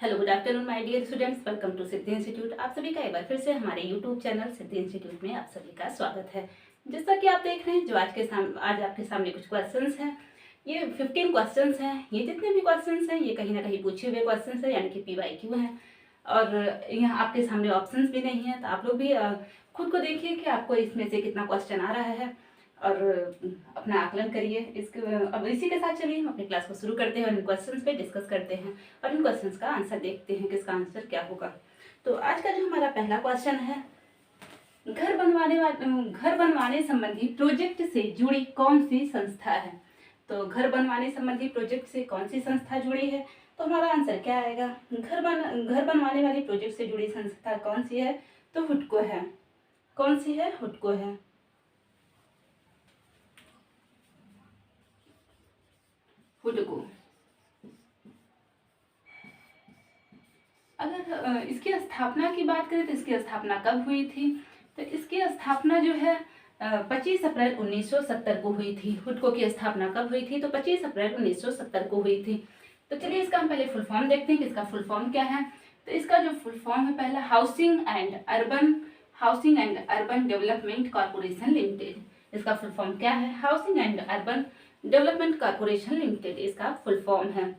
Hello good afternoon my dear students, welcome to Siddhi institute. आप सभी का एक बार फिर से हमारे यूट्यूब चैनल सिद्धि इंस्टीट्यूट में आप सभी का स्वागत है। जैसा कि आप देख रहे हैं, जो आज आपके सामने कुछ क्वेश्चंस हैं। ये 15 क्वेश्चंस हैं। ये जितने भी क्वेश्चंस हैं ये कहीं ना कहीं पूछे हुए क्वेश्चंस हैं, यानी कि PYQ हैं। और यहाँ आपके सामने ऑप्शंस भी नहीं है, तो आप लोग भी खुद को देखिए कि आपको इसमें से कितना क्वेश्चन आ रहा है और अपना आकलन करिए। अब इसी के साथ चलिए हम अपनी क्लास को शुरू करते हैं और इन क्वेश्चंस पे डिस्कस करते हैं और इन क्वेश्चंस का आंसर देखते हैं, किसका आंसर क्या होगा। तो आज का जो हमारा पहला क्वेश्चन है, घर बनवाने संबंधी प्रोजेक्ट से जुड़ी कौन सी संस्था है। तो घर बनवाने संबंधी प्रोजेक्ट से कौन सी संस्था जुड़ी है, तो हमारा आंसर क्या आएगा। घर बनवाने वाली प्रोजेक्ट से जुड़ी संस्था कौन सी है, तो हुडको है। कौन सी है? हुडको है। हुडको। अगर इसकी स्थापना की बात करें तो इसकी स्थापना कब हुई थी, तो इसकी स्थापना जो है 25 अप्रैल 1970 को हुई थी। हुडको की स्थापना कब हुई थी, तो 25 अप्रैल 1970 को हुई थी। तो चलिए इसका हम पहले फुल फॉर्म देखते हैं कि इसका फुल फॉर्म क्या है। तो इसका जो फुल फॉर्म है, पहला housing and urban development corporation limited. इसका फुल फॉर्म क्या है? Housing and urban development corporation limited इसका फुल फॉर्म है।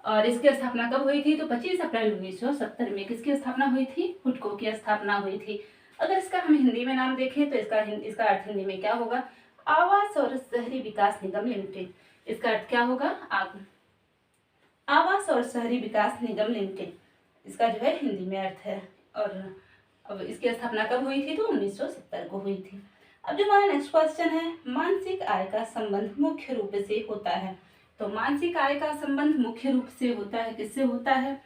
और इसकी स्थापना कब हुई थी, तो 25 अप्रैल 1970 में किसकी स्थापना हुई थी? हुडको की स्थापना हुई थी। अगर इसका हम हिंदी में नाम देखें तो इसका अर्थ हिंदी में क्या होगा? आवास और शहरी विकास निगम लिमिटेड। इसका अर्थ क्या होगा? आवास और शहरी विकास निगम लिमिटेड, इसका जो है हिंदी में अर्थ है। और अब इसकी स्थापना कब हुई थी, तो 1970 को हुई थी। अब जो हमारा नेक्स्ट क्वेश्चन है, मानसिक आय का संबंध मुख्य रूप से होता है। तो मानसिक आय का संबंध मुख्य रूप से होता है, किससे होता है?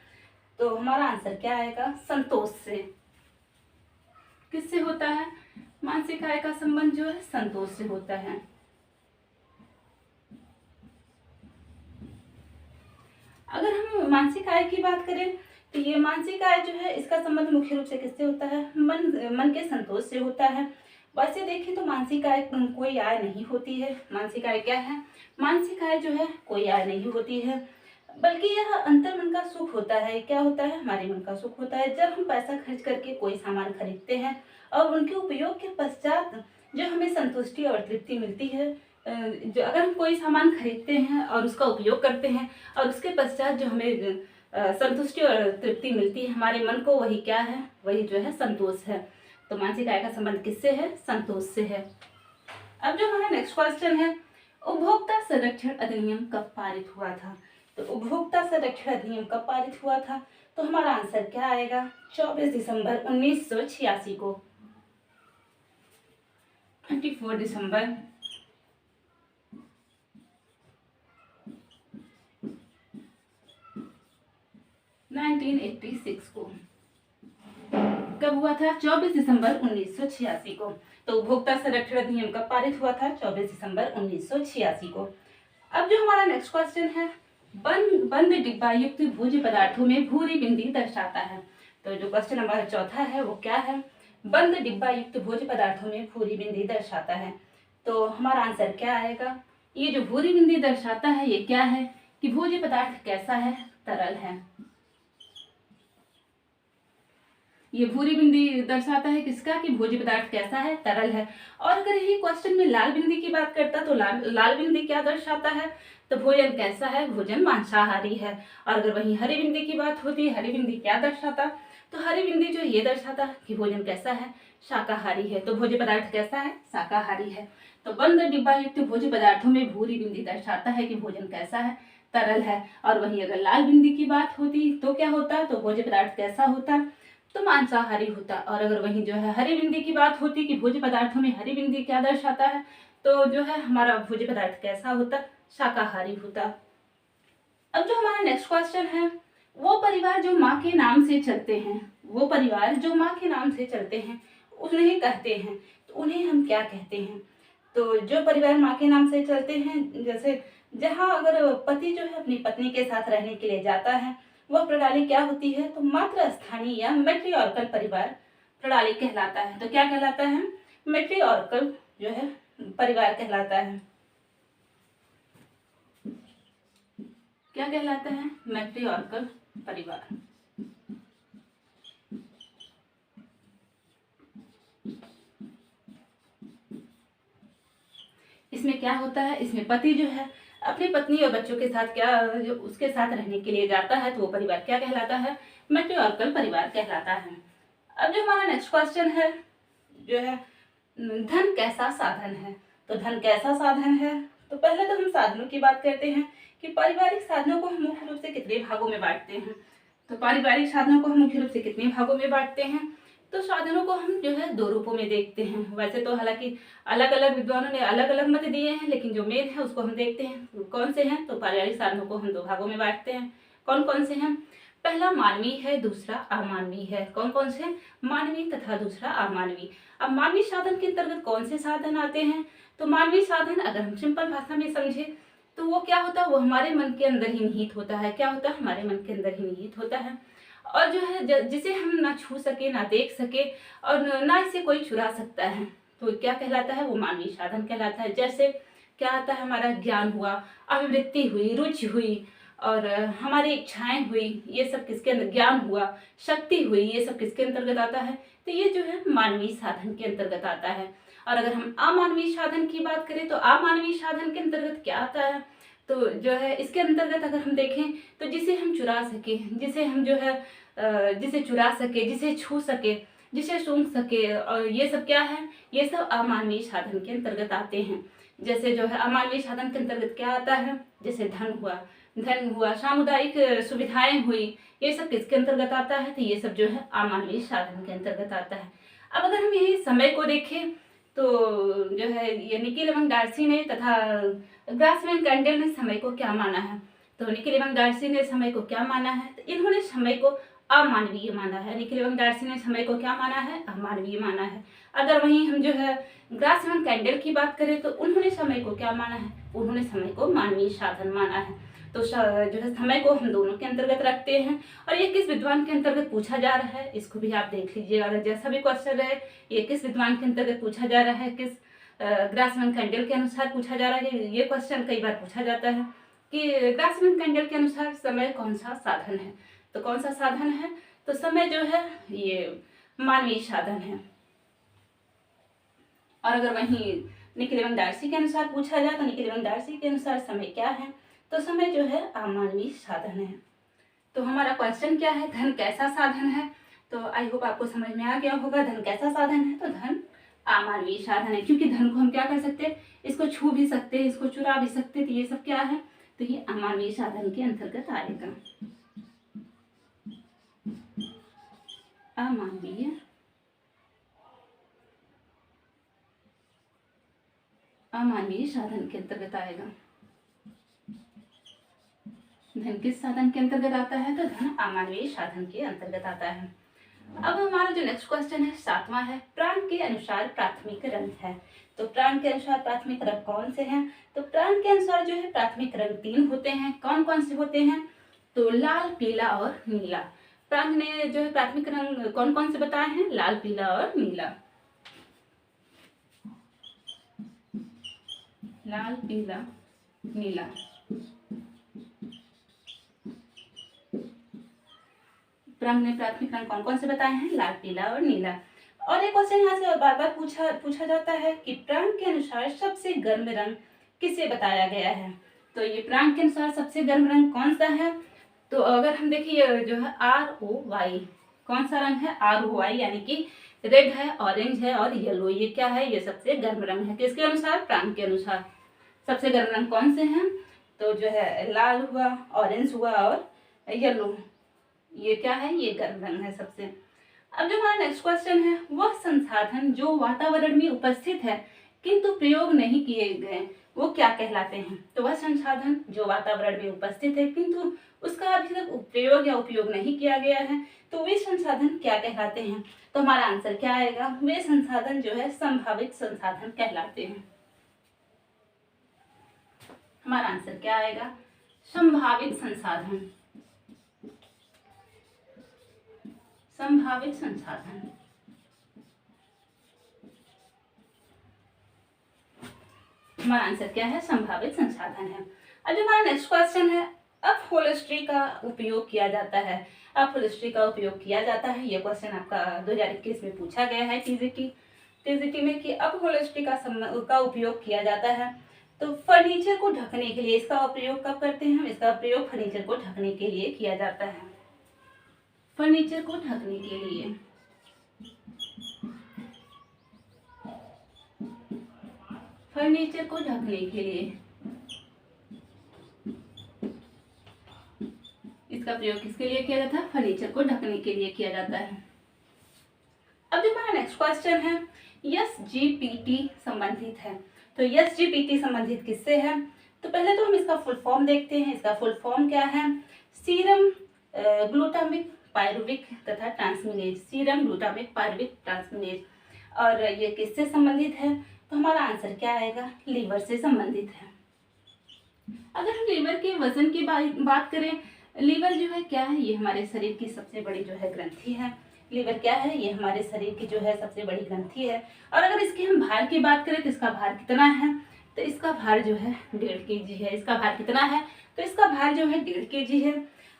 तो हमारा आंसर क्या आएगा? संतोष से। किससे होता है? मानसिक आय का संबंध जो है संतोष से होता है। अगर हम मानसिक आय की बात करें तो ये मानसिक आय जो है इसका संबंध मुख्य रूप से किससे होता है? मन के संतोष से होता है। वैसे देखें तो मानसिक आय कोई आय नहीं होती है। मानसिक आय क्या है? मानसिक आय जो है कोई आय नहीं होती है, बल्कि यह अंतर मन का सुख होता है। क्या होता है? हमारे मन का सुख होता है। जब हम पैसा खर्च करके कोई सामान खरीदते हैं और उनके उपयोग के पश्चात जो हमें संतुष्टि और तृप्ति मिलती है, जो अगर हम कोई सामान खरीदते हैं और उसका उपयोग करते हैं और उसके पश्चात जो हमें संतुष्टि और तृप्ति मिलती है हमारे मन को, वही क्या है? वही जो है संतोष है। तो मानसिक आय का संबंध किससे है? संतोष से है। अब जो हमारा नेक्स्ट क्वेश्चन है, उपभोक्ता संरक्षण अधिनियम कब पारित हुआ था। तो उपभोक्ता संरक्षण अधिनियम कब पारित हुआ था, तो हमारा आंसर क्या आएगा? 24 दिसंबर 1986 को। 24 दिसंबर 1986 को। कब हुआ था? 24 दिसंबर 1986 को। तो उपभोक्ता संरक्षण अधिनियम कब पारित हुआ था? 24 दिसंबर 1986 को। अब जो हमारा नेक्स्ट क्वेश्चन है, बंद डिब्बा युक्त भोज्य पदार्थों में भूरी बिंदी दर्शाता है। तो जो क्वेश्चन हमारा चौथा है वो क्या है? बंद डिब्बा युक्त भोज्य पदार्थों में भूरी बिंदी दर्शाता है। तो हमारा आंसर क्या आएगा? ये जो भूरी बिंदी दर्शाता है ये क्या है कि भोज्य पदार्थ कैसा है? तरल है। ये भूरी बिंदी दर्शाता है किसका? कि भोज्य पदार्थ कैसा है? तरल है। और अगर यही क्वेश्चन में लाल बिंदी की बात करता तो लाल बिंदी क्या दर्शाता है? तो भोजन कैसा है? भोजन मांसाहारी है। और अगर वहीं हरी बिंदी की बात होती, हरी बिंदी क्या दर्शाता? तो हरी बिंदी जो ये दर्शाता कि भोजन कैसा है? शाकाहारी है। तो भोज्य पदार्थ कैसा है? शाकाहारी है। तो बंद डिब्बा युक्त भोज्य पदार्थों में भूरी बिंदी दर्शाता है कि भोजन कैसा है? तरल है। और वहीं अगर लाल बिंदी की बात होती तो क्या होता? तो भोज्य पदार्थ कैसा होता? तो मांसाहारी होता। और अगर वहीं जो है हरी बिंदी की बात होती कि भोज्य पदार्थों में हरी बिंदी क्या दर्शाता है, तो जो है हमारा भोज्य पदार्थ कैसा होता? शाकाहारी होता। अब जो हमारा नेक्स्ट क्वेश्चन है, वो परिवार जो माँ के नाम से चलते हैं, वो परिवार जो माँ के नाम से चलते हैं उन्हें कहते हैं, तो उन्हें हम क्या कहते हैं? तो जो परिवार माँ के नाम से चलते हैं, जैसे जहाँ अगर पति जो है अपनी पत्नी के साथ रहने के लिए जाता है, वह प्रणाली क्या होती है? तो मात्र स्थानीय या मैट्रिआर्कल परिवार प्रणाली कहलाता है। तो क्या कहलाता है? मैट्रिआर्कल जो है परिवार कहलाता है। क्या कहलाता है? मैट्रिआर्कल परिवार। इसमें क्या होता है, इसमें पति जो है अपनी पत्नी और बच्चों के साथ क्या जो उसके साथ रहने के लिए जाता है तो वो परिवार क्या कहलाता है, मैट्रिआर्कल परिवार कहलाता है। अब जो हमारा नेक्स्ट क्वेश्चन है जो है धन कैसा साधन है। तो धन कैसा साधन है, तो पहले तो हम साधनों की बात करते हैं कि पारिवारिक साधनों को हम मुख्य रूप से कितने भागों में बांटते हैं। तो पारिवारिक साधनों को हम मुख्य रूप से कितने भागों में बांटते हैं, तो साधनों को हम जो है 2 रूपों में देखते हैं। वैसे तो हालांकि अलग अलग विद्वानों ने अलग अलग मत दिए हैं, लेकिन जो मेन है उसको हम देखते हैं कौन से हैं। तो पारिवारिक साधनों को हम 2 भागों में बांटते हैं। कौन कौन से हैं, पहला मानवीय है, दूसरा अमानवीय है। कौन कौन से, मानवीय तथा दूसरा अमानवीय। अब मानवीय साधन के अंतर्गत कौन से साधन आते हैं, तो मानवीय साधन अगर हम सिंपल भाषा में समझे तो वो क्या होता है, वो हमारे मन के अंदर ही निहित होता है। क्या होता है, हमारे मन के अंदर ही निहित होता है, और जो है जिसे हम ना छू सके, ना देख सके, और ना इसे कोई चुरा सकता है, तो क्या कहलाता है, वो मानवीय साधन कहलाता है। जैसे क्या आता है, हमारा ज्ञान हुआ, अभिवृत्ति हुई, रुचि हुई, और हमारी इच्छाएं हुई, ये सब किसके अंदर, ज्ञान हुआ, शक्ति हुई, ये सब किसके अंतर्गत आता है, तो ये जो है मानवीय साधन के अंतर्गत आता है। और अगर हम अमानवीय साधन की बात करें तो अमानवीय साधन के अंतर्गत क्या आता है, तो जो है इसके अंतर्गत अगर हम देखें तो जिसे हम चुरा सके, जिसे हम जो है जिसे चुरा सके, जिसे छू सके, जिसे सूंघ सके, और ये सब क्या है, ये सब अमानवीय साधन के अंतर्गत आते हैं। जैसे जो है अमानवीय साधन के अंतर्गत क्या आता है, जैसे धन हुआ, सामुदायिक सुविधाएं हुई, ये सब किसके अंतर्गत आता है, तो ये सब जो है अमानवीय साधन के अंतर्गत आता है। अब अगर हम यही समय को देखें तो जो है ये निकी लेवंग डार्सी ने तथा ग्रासमैन कैंडल ने समय को क्या माना है, तो निकी लेवंग डार्सी ने समय को क्या माना है, तो इन्होंने समय को अमानवीय माना है। निकी लेवंग डार्सी ने समय को क्या माना है, अमानवीय माना है। अगर वहीं हम जो है ग्रासमैन कैंडल की बात करें तो उन्होंने समय को क्या माना है, उन्होंने समय को मानवीय साधन माना है। तो जो है समय को हम दोनों के अंतर्गत रखते हैं। और ये किस विद्वान के अंतर्गत पूछा जा रहा है, इसको भी आप देख लीजिएगा। अगर जैसा भी क्वेश्चन रहे, ये किस विद्वान के अंतर्गत पूछा जा रहा है, किस ग्रासमैन कैंडल के अनुसार पूछा जा रहा है। ये क्वेश्चन कई बार पूछा जाता है कि ग्रासमैन कैंडल के अनुसार समय कौन सा साधन है, तो कौन सा साधन है, तो समय जो है ये मानवीय साधन है। और अगर वहीं निकी लेवंग डार्सी के अनुसार पूछा जाए तो निकी लेवंग डार्सी के अनुसार समय क्या है, तो समय जो है अमानवीय साधन है। तो हमारा क्वेश्चन क्या है, धन कैसा साधन है, तो आई होप आपको समझ में आ गया होगा। धन कैसा साधन है, तो धन अमानवीय साधन है, क्योंकि धन को हम क्या कर सकते हैं, इसको छू भी सकते हैं, इसको चुरा भी सकते हैं, तो ये सब क्या है, तो ये अमानवीय साधन के अंतर्गत आएगा। अमानवीय साधन के अंतर्गत आएगा। धन किस साधन के अंतर्गत आता है, तो धन अमानवीय साधन के अंतर्गत आता है। अब हमारा जो नेक्स्ट क्वेश्चन है 7वां है, प्राण के अनुसार प्राथमिक रंग है। तो प्राण के अनुसार प्राथमिक रंग कौन से हैं, तो प्राण के अनुसार जो है प्राथमिक रंग 3 होते हैं। कौन कौन से होते हैं, तो लाल, पीला और नीला। प्राण ने जो है प्राथमिक रंग कौन कौन से बताए हैं, लाल, पीला और नीला। लाल, पीला, नीला। प्राण ने प्राथमिक रंग कौन कौन से बताए हैं, लाल, पीला और नीला। और एक क्वेश्चन यहाँ से बार बार पूछा जाता है कि प्राण के अनुसार सबसे गर्म रंग किसे बताया गया है। तो ये प्राण के अनुसार सबसे गर्म रंग कौन सा है, तो अगर हम देखिए जो है ROY, कौन सा रंग है, ROY, यानी कि रेड है, ऑरेंज है और येलो, ये क्या है, ये सबसे गर्म रंग है। किसके अनुसार, प्राण के अनुसार। सबसे गर्म रंग कौन से हैं, तो जो है लाल हुआ, ऑरेंज हुआ और येलो, ये क्या है, ये गर्म रंग है सबसे। अब जो हमारा नेक्स्ट क्वेश्चन है, वह संसाधन जो वातावरण में उपस्थित है किंतु प्रयोग नहीं किए गए, वो क्या कहलाते हैं। तो वह संसाधन जो वातावरण में उपस्थित है किंतु उसका अभी तक प्रयोग या उपयोग नहीं किया गया है, तो वे संसाधन क्या कहलाते हैं। तो हमारा आंसर क्या आएगा, वे संसाधन जो है संभावित संसाधन कहलाते हैं। हमारा आंसर क्या आएगा, संभावित संसाधन। संभावित संसाधन। हमारा आंसर क्या है, संभावित संसाधन है। अब जो हमारा नेक्स्ट क्वेश्चन है, अपहोल्स्ट्री का उपयोग किया जाता है। अपहोल्स्ट्री का उपयोग किया जाता है, ये क्वेश्चन आपका 2021 में पूछा गया है टीजीटी में कि अपहोल्स्ट्री का उपयोग किया जाता है। तो फर्नीचर को ढकने के लिए इसका प्रयोग कब करते हैं हम? इसका प्रयोग फर्नीचर को ढकने के लिए किया जाता है। फर्नीचर को ढकने के लिए, फर्नीचर को ढकने के लिए इसका प्रयोग किसके लिए किया जाता है? फर्नीचर को ढकने के लिए किया जाता है। अब जो हमारा नेक्स्ट क्वेश्चन है, SGPT संबंधित है। तो SGPT संबंधित किससे है? तो पहले तो हम इसका फुल फॉर्म देखते हैं। इसका फुल फॉर्म क्या है? सीरम ग्लूटामिक पायरुविक तथा transaminase, serum glutamic pyruvic transaminase. और ये किससे संबंधित है? तो हमारा आंसर क्या आएगा? लीवर से संबंधित है। अगर हम लीवर के वजन की बात करें, लीवर जो है क्या है? ये हमारे शरीर की सबसे बड़ी जो है ग्रंथि है। लीवर क्या है? ये हमारे शरीर की जो है सबसे बड़ी ग्रंथि है। और अगर इसके हम भार की बात करें तो इसका भार कितना है? तो इसका भार जो है 1.5 kg है। इसका भार कितना है? तो इसका भार जो है 1.5 kg है।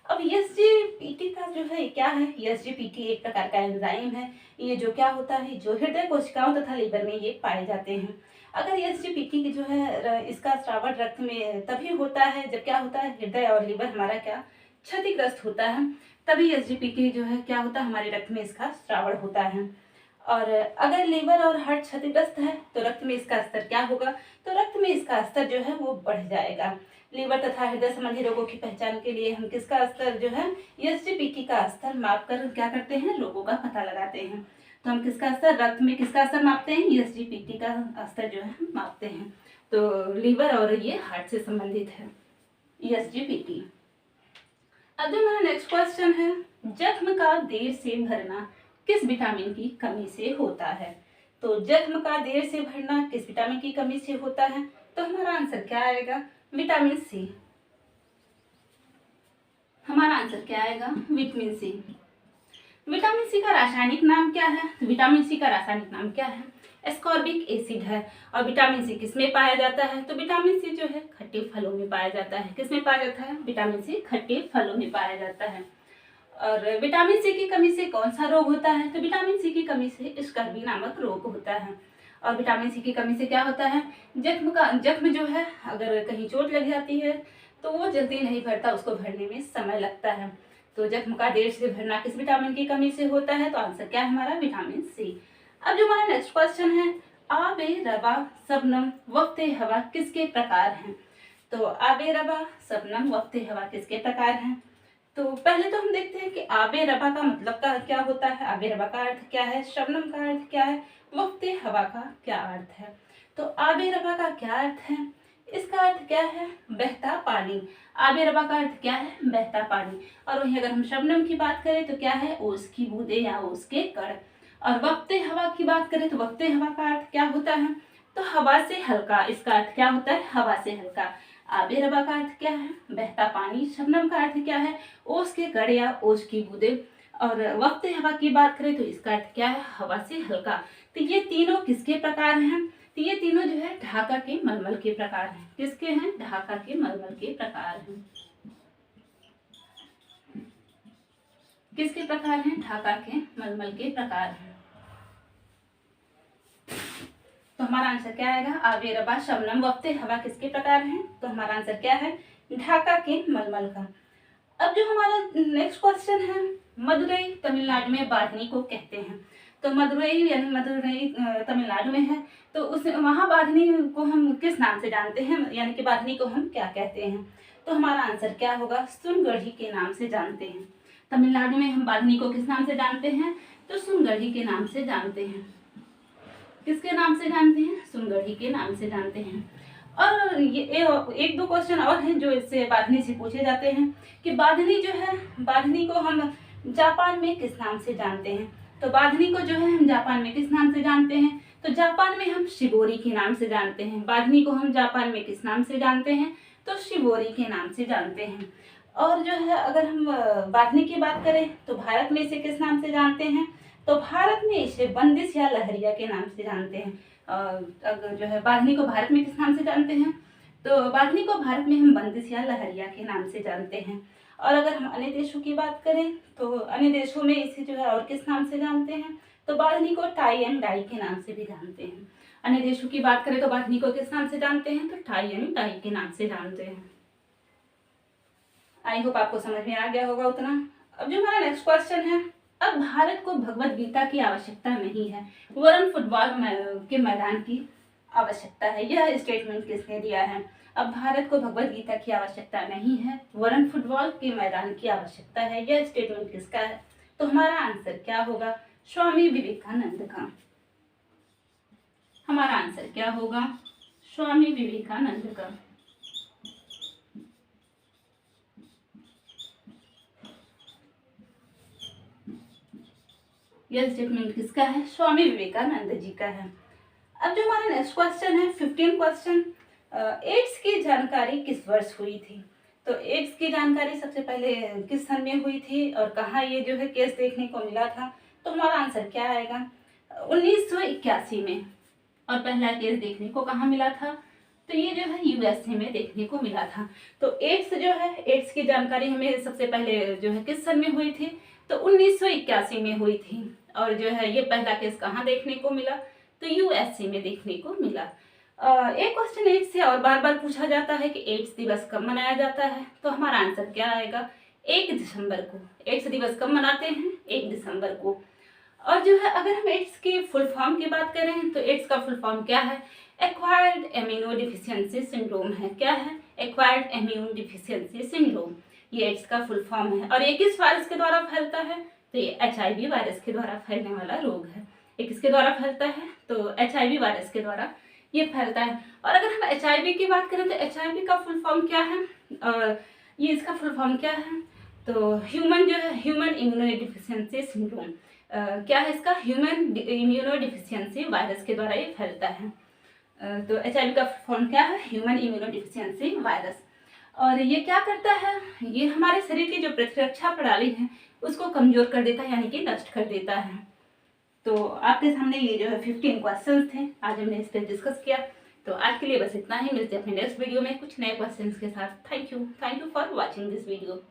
अब SGPT का जो है क्या है? SGPT एक प्रकार का एंजाइम है। ये जो क्या होता है? जो हृदय कोशिकाओं तथा लीवर में ये पाए जाते हैं। अगर SGPT की जो है इसका स्रावन रक्त में तभी होता है जब क्या होता है? हृदय और लीवर हमारा क्या क्षतिग्रस्त होता है, तभी SGPT जो है क्या होता है? हमारे रक्त में इसका स्रावन होता है। और अगर लीवर और हार्ट क्षतिग्रस्त है तो रक्त में इसका स्तर क्या होगा? तो रक्त में इसका स्तर जो है वो बढ़ जाएगा। लीवर तथा हृदय संबंधी रोगों की पहचान के लिए हम किसका स्तर जो है? SGPT का स्तर माप कर क्या करते हैं? रोगों का पता लगाते हैं। तो हम किसका स्तर, रक्त में किसका स्तर मापते हैं? SGPT का स्तर जो है मापते हैं। तो लीवर और ये हार्ट से संबंधित है SGPT। अब जो हमारा नेक्स्ट क्वेश्चन है, जख्म का देर से भरना किस विटामिन की कमी से होता है? तो जख्म का देर से भरना किस विटामिन की कमी से होता है? तो हमारा आंसर क्या आएगा? Vitamin C. हमारा आंसर क्या आएगा? विटामिन सी। विटामिन सी का रासायनिक नाम क्या है? तो विटामिन सी का रासायनिक नाम क्या है? एस्कॉर्बिक एसिड है। और विटामिन सी किसमें पाया जाता है? तो विटामिन सी जो है खट्टे फलों में पाया जाता है। किसमें पाया जाता है? विटामिन सी खट्टे फलों में पाया जाता है। और विटामिन सी की कमी से कौन सा रोग होता है? तो विटामिन सी की कमी से स्कर्वी नामक रोग होता है। और विटामिन सी की कमी से क्या होता है? जख्म जो है अगर कहीं चोट लग जाती है तो वो जल्दी नहीं भरता, उसको भरने में समय लगता है। तो जख्म का देर से भरना किस विटामिन की कमी से होता है? तो आंसर क्या है हमारा? Vitamin C. अब जो हमारा नेक्स्ट क्वेश्चन है, आबे रबा शबनम वक्ते हवा किसके प्रकार हैं? तो आबे रबा शबनम वक्ते हवा किसके प्रकार हैं? तो पहले तो हम देखते हैं कि आबे रबा का मतलब का क्या होता है, आबे रबा का अर्थ क्या है, शबनम का अर्थ क्या है, वक्ते हवा का क्या अर्थ है। तो आबे रबा का क्या अर्थ है? इसका अर्थ क्या है? बहता पानी। आबे रबा का अर्थ क्या है? बहता पानी। और वहीं अगर हम शबनम की बात करें तो क्या है? ओस की बूंदे या ओस के कण। और वक्ते हवा की बात करें तो वक्ते हवा का अर्थ क्या होता है? तो हवा से हल्का। इसका अर्थ क्या होता है? हवा से हल्का। आबे रबा का अर्थ क्या है? बहता पानी। शबनम का अर्थ क्या है? ओस के कण या ओस की बूंदे। और वक्ते हवा की बात करें तो इसका अर्थ क्या है? हवा से हल्का। तो ये तीनों किसके प्रकार हैं? तो ये तीनों जो है ढाका के मलमल के प्रकार हैं। किसके हैं? ढाका के मलमल के प्रकार हैं। किसके प्रकार हैं? ढाका के मलमल के प्रकार हैं। तो हमारा आंसर क्या आएगा? आबे रबा शबनम वक्ते हवा किसके प्रकार हैं? तो हमारा आंसर क्या है? ढाका के मलमल का। अब जो हमारा नेक्स्ट क्वेश्चन है, मदुरई तमिलनाडु में बाधनी को कहते हैं। तो मदुरई यानी मदुरई तमिलनाडु में है, तो उस वहाँ बाधनी को हम किस नाम से जानते हैं, यानी कि बाधनी को हम क्या कहते हैं? तो हमारा आंसर क्या होगा? सुनगढ़ी के नाम से जानते हैं। तमिलनाडु में हम बाधनी को किस नाम से जानते हैं? तो सुनगढ़ी के नाम से जानते हैं। किसके नाम से जानते हैं? सुनगढ़ी के नाम से जानते हैं। और ये एक दो क्वेश्चन और हैं जो इससे बाधनी से पूछे जाते हैं कि बाधनी जो है, बाधनी को हम जापान में किस नाम से जानते हैं? तो बाधनी को जो है हम जापान में किस नाम से जानते हैं? तो जापान में हम शिबोरी के नाम से जानते हैं। बाधनी को हम जापान में किस नाम से जानते हैं? तो शिबोरी के नाम से जानते हैं। और जो है अगर हम बाधनी की बात करें तो भारत में इसे किस नाम से जानते हैं? तो भारत में इसे बंदिश या लहरिया के नाम से जानते हैं। अगर जो है बाधनी को भारत में किस नाम से जानते हैं? तो बाधनी को भारत में हम बंदिश या लहरिया के नाम से जानते हैं। और अगर हम अन्य देशों की बात करें तो अन्य देशों में इसे जो है और किस नाम से जानते हैं? तो बाधनी को टाई एंड डाई के नाम से भी जानते हैं। अन्य देशों की बात करें तो बाटनी को किस नाम से जानते हैं, तो टाई यानी टाई के नाम से जानते हैं। आई होप आपको समझ में आ गया होगा उतना। अब जो हमारा नेक्स्ट क्वेश्चन है, अब भारत को भगवत गीता की आवश्यकता नहीं है, वरन फुटबॉल के मैदान की आवश्यकता है। यह स्टेटमेंट किसने दिया है? अब भारत को भगवत गीता की आवश्यकता नहीं है, वरन फुटबॉल के मैदान की आवश्यकता है। यह स्टेटमेंट किसका है? तो हमारा आंसर क्या होगा? स्वामी विवेकानंद का। हमारा आंसर क्या होगा? स्वामी विवेकानंद का। यह स्टेटमेंट किसका है? स्वामी विवेकानंद जी का है। अब जो हमारा नेक्स्ट क्वेश्चन है, 15 क्वेश्चन, एड्स की जानकारी किस वर्ष हुई थी? तो एड्स की जानकारी सबसे पहले किस सन में हुई थी और कहाँ ये जो है केस देखने को मिला था? तो हमारा आंसर क्या आएगा? 1981 में। और पहला केस देखने को कहाँ मिला था? तो ये जो है यूएसए में देखने को मिला था। तो एड्स जो है, एड्स की जानकारी हमें सबसे पहले जो है किस सन में हुई थी? तो 1981 में हुई थी। और जो है ये पहला केस कहाँ देखने को मिला? तो यूएसए में देखने को मिला। एक क्वेश्चन एड्स से और बार बार पूछा जाता है कि एड्स दिवस कब मनाया जाता है? तो हमारा आंसर क्या आएगा? 1 दिसंबर को। एड्स दिवस कब मनाते हैं? 1 दिसंबर को। और जो है अगर हम एड्स की फुल फॉर्म की बात करें तो एड्स का फुल फॉर्म क्या है? एक्वायर्ड इम्यूनो डिफिशियंसी सिंड्रोम है। क्या है? एक्वायर्ड इम्यून डिफिशियंसी सिंड्रोम, ये एड्स का फुल फॉर्म है। और ये किस वायरस के द्वारा फैलता है? तो ये HIV वायरस के द्वारा फैलने वाला रोग है। ये किसके द्वारा फैलता है? तो HIV वायरस के द्वारा ये फैलता है। और अगर हम HIV की बात करें तो HIV का फुल फॉर्म क्या है? ये इसका फुल फॉर्म क्या है? तो ह्यूमन जो है ह्यूमन इम्यूनो डिफिशियंसी सिंड्रोम, क्या है इसका? ह्यूमन इम्यूनो डिफिशियंसी वायरस के द्वारा ये फैलता है। तो HIV का फॉर्म क्या है? Human immuno deficiency virus. और ये क्या करता है? ये हमारे शरीर की जो प्रतिरक्षा प्रणाली है उसको कमजोर कर देता है, यानी कि नष्ट कर देता है। तो आपके सामने ये जो है 15 क्वेश्चंस थे, आज हमने इस पर डिस्कस किया। तो आज के लिए बस इतना ही। मिलते हैं अपने नेक्स्ट वीडियो में कुछ नए क्वेश्चंस के साथ। Thank you for watching this video.